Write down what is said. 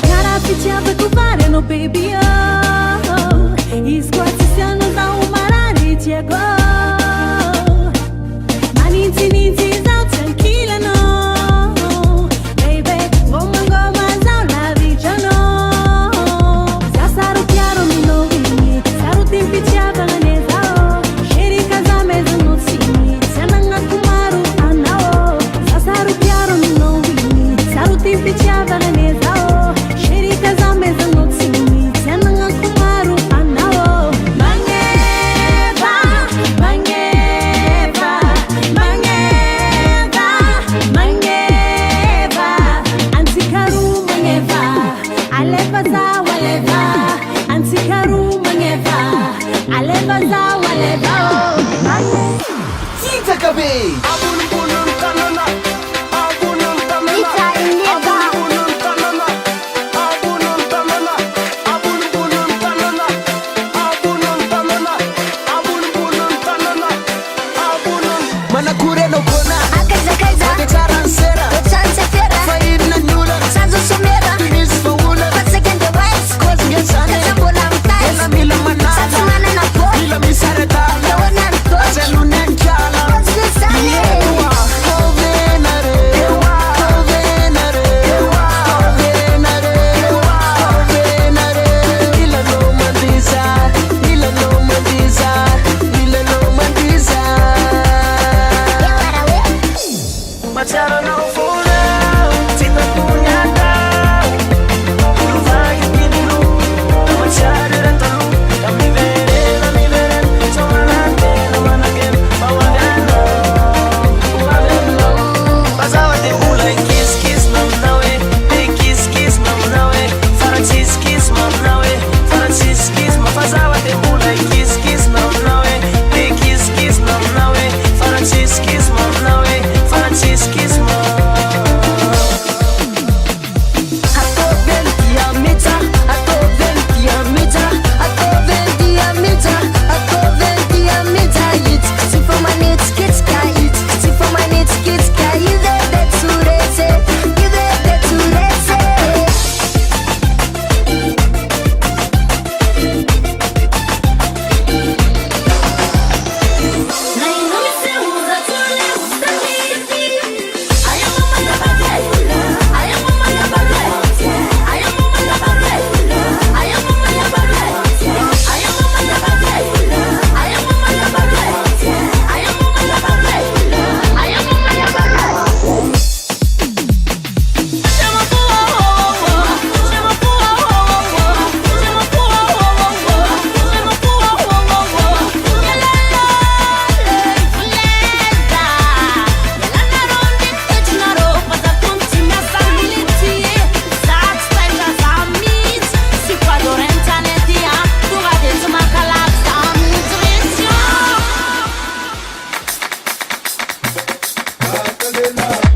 Cara fitiavako fareno baby oh. Izy koa tsisy anao zaho marary tiako manintsinintsy zaho tsy ankilanao baby ngomangoma zaho lavitranao za saro piaro aminao igny saro ty fitiavagna ane zaho chéri casamezanao tsiny tsy anagnako maro anao za saro piaro aminao igny saro ty fitiavagna ane zaho chéri casamezanao tsiny tsy anagnako maro anao magneva magneva magneva magneva antsikaru magneva aleva zaho aleva antsikaru magneva aleva zaho aleva TSINJAKA be mana kureno kona ode tsaransera fahirina nyula finisy faula kozy ngesane ela mila manana mila misaretala azelunenkyala Love.